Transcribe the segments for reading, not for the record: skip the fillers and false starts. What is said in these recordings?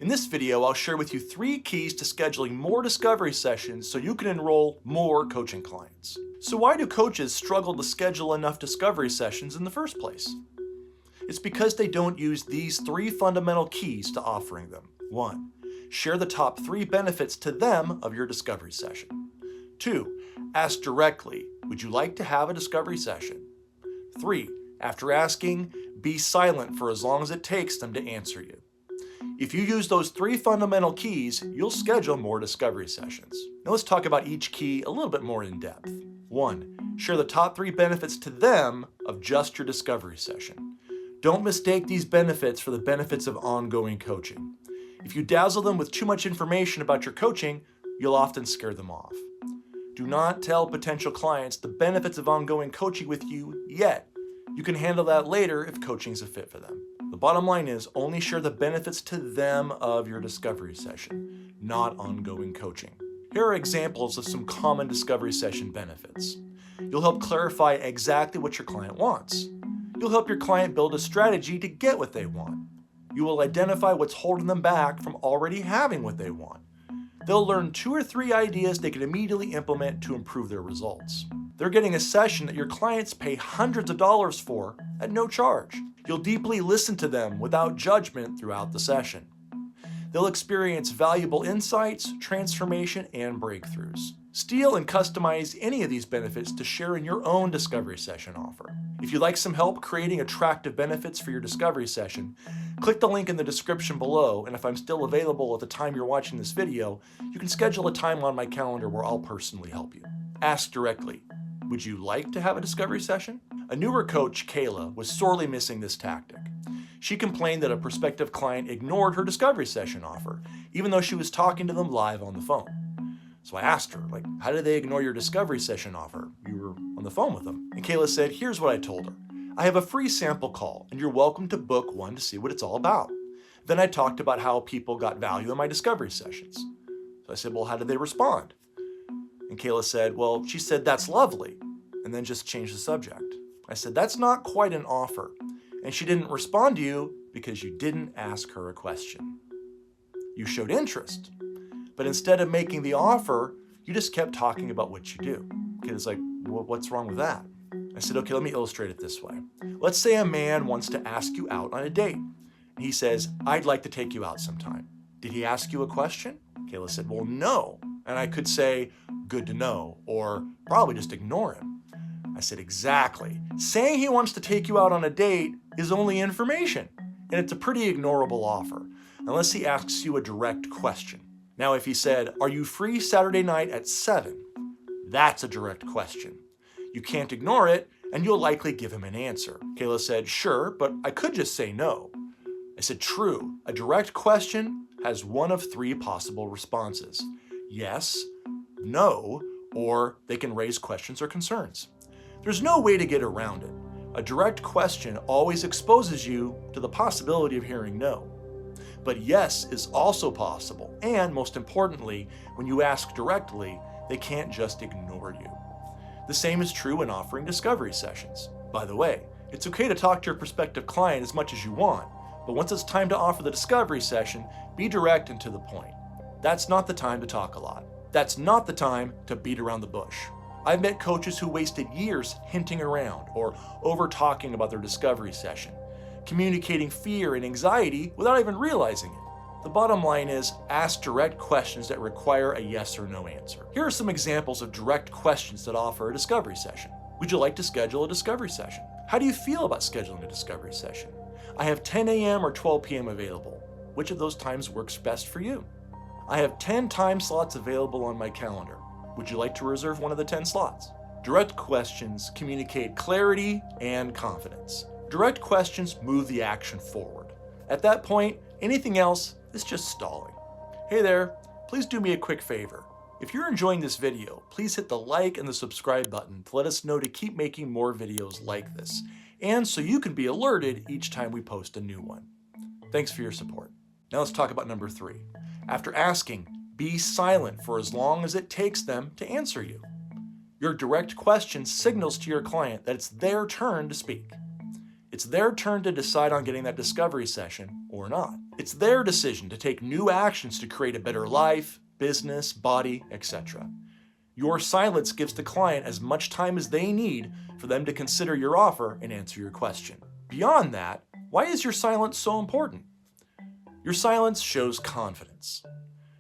In this video, I'll share with you 3 keys to scheduling more discovery sessions so you can enroll more coaching clients. So why do coaches struggle to schedule enough discovery sessions in the first place? It's because they don't use these 3 fundamental keys to offering them. 1. Share the top 3 benefits to them of your discovery session. 2. Ask directly, would you like to have a discovery session? 3. After asking, be silent for as long as it takes them to answer you. If you use those 3 fundamental keys, you'll schedule more discovery sessions. Now let's talk about each key a little bit more in depth. 1. Share the top 3 benefits to them of just your discovery session. Don't mistake these benefits for the benefits of ongoing coaching. If you dazzle them with too much information about your coaching, you'll often scare them off. Do not tell potential clients the benefits of ongoing coaching with you yet. You can handle that later if coaching is a fit for them. The bottom line is only share the benefits to them of your discovery session, not ongoing coaching. Here are examples of some common discovery session benefits. You'll help clarify exactly what your client wants. You'll help your client build a strategy to get what they want. You will identify what's holding them back from already having what they want. They'll learn 2 or 3 ideas they can immediately implement to improve their results. They're getting a session that your clients pay hundreds of dollars for at no charge. You'll deeply listen to them without judgment throughout the session. They'll experience valuable insights, transformation, and breakthroughs. Steal and customize any of these benefits to share in your own discovery session offer. If you'd like some help creating attractive benefits for your discovery session, click the link in the description below, and if I'm still available at the time you're watching this video, you can schedule a time on my calendar where I'll personally help you. Ask directly, would you like to have a discovery session? A newer coach, Kayla, was sorely missing this tactic. She complained that a prospective client ignored her discovery session offer, even though she was talking to them live on the phone. So I asked her, how did they ignore your discovery session offer? You were on the phone with them. And Kayla said, here's what I told her. I have a free sample call, and you're welcome to book one to see what it's all about. Then I talked about how people got value in my discovery sessions. So I said, well, how did they respond? And Kayla said, well, she said, that's lovely, and then just changed the subject. I said, that's not quite an offer. And she didn't respond to you because you didn't ask her a question. You showed interest, but instead of making the offer, you just kept talking about what you do. Kayla's like, well, what's wrong with that? I said, okay, let me illustrate it this way. Let's say a man wants to ask you out on a date. He says, I'd like to take you out sometime. Did he ask you a question? Kayla said, well, no. And I could say, good to know, or probably just ignore him. I said, exactly. Saying he wants to take you out on a date is only information, and it's a pretty ignorable offer, unless he asks you a direct question. Now, if he said, are you free Saturday night at 7? That's a direct question. You can't ignore it, and you'll likely give him an answer. Kayla said, sure, but I could just say no. I said, true. A direct question has one of 3 possible responses. Yes, no, or they can raise questions or concerns. There's no way to get around it. A direct question always exposes you to the possibility of hearing no. But yes is also possible, and most importantly, when you ask directly, they can't just ignore you. The same is true when offering discovery sessions. By the way, it's okay to talk to your prospective client as much as you want, but once it's time to offer the discovery session, be direct and to the point. That's not the time to talk a lot. That's not the time to beat around the bush. I've met coaches who wasted years hinting around or over-talking about their discovery session, communicating fear and anxiety without even realizing it. The bottom line is, ask direct questions that require a yes or no answer. Here are some examples of direct questions that offer a discovery session. Would you like to schedule a discovery session? How do you feel about scheduling a discovery session? I have 10 a.m. or 12 p.m. available. Which of those times works best for you? I have 10 time slots available on my calendar. Would you like to reserve one of the 10 slots? Direct questions communicate clarity and confidence. Direct questions move the action forward. At that point, anything else is just stalling. Hey there, please do me a quick favor. If you're enjoying this video, please hit the like and the subscribe button to let us know to keep making more videos like this, and so you can be alerted each time we post a new one. Thanks for your support. Now let's talk about number 3. After asking, be silent for as long as it takes them to answer you. Your direct question signals to your client that it's their turn to speak. It's their turn to decide on getting that discovery session or or not. It's their decision to take new actions to create a better life, business, body, etc. Your silence gives the client as much time as they need for them to consider your offer and answer your question. Beyond that, why is your silence so important? Your silence shows confidence.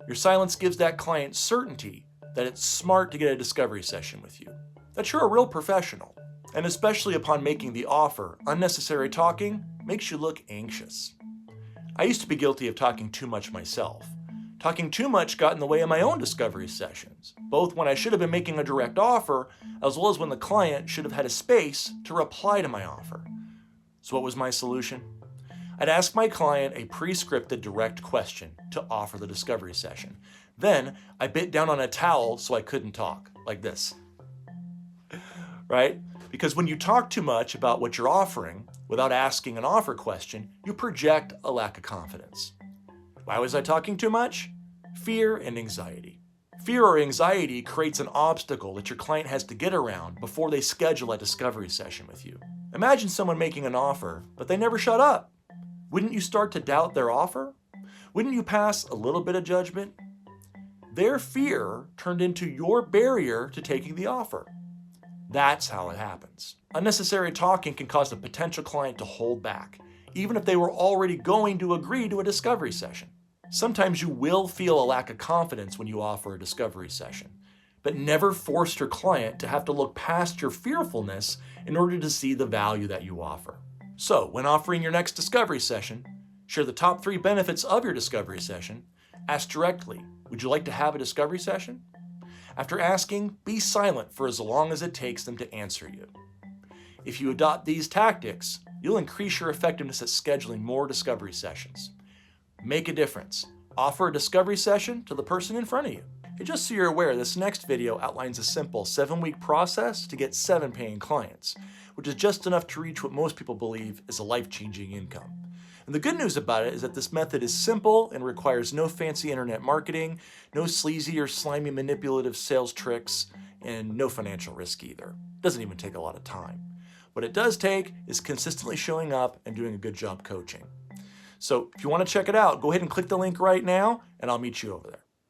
Your silence gives that client certainty that it's smart to get a discovery session with you, that you're a real professional. And especially upon making the offer, unnecessary talking makes you look anxious. I used to be guilty of talking too much myself. Talking too much got in the way of my own discovery sessions, both when I should have been making a direct offer, as well as when the client should have had a space to reply to my offer. So what was my solution? I'd ask my client a pre-scripted direct question to offer the discovery session. Then I bit down on a towel so I couldn't talk, like this. Right? Because when you talk too much about what you're offering without asking an offer question, you project a lack of confidence. Why was I talking too much? Fear and anxiety. Fear or anxiety creates an obstacle that your client has to get around before they schedule a discovery session with you. Imagine someone making an offer, but they never shut up. Wouldn't you start to doubt their offer? Wouldn't you pass a little bit of judgment? Their fear turned into your barrier to taking the offer. That's how it happens. Unnecessary talking can cause a potential client to hold back, even if they were already going to agree to a discovery session. Sometimes you will feel a lack of confidence when you offer a discovery session, but never force your client to have to look past your fearfulness in order to see the value that you offer. So, when offering your next discovery session, share the top 3 benefits of your discovery session. Ask directly, would you like to have a discovery session? After asking, be silent for as long as it takes them to answer you. If you adopt these tactics, you'll increase your effectiveness at scheduling more discovery sessions. Make a difference. Offer a discovery session to the person in front of you. And just so you're aware, this next video outlines a simple 7-week process to get 7 paying clients, which is just enough to reach what most people believe is a life-changing income. And the good news about it is that this method is simple and requires no fancy internet marketing, no sleazy or slimy manipulative sales tricks, and no financial risk either. It doesn't even take a lot of time. What it does take is consistently showing up and doing a good job coaching. So if you want to check it out, go ahead and click the link right now, and I'll meet you over there.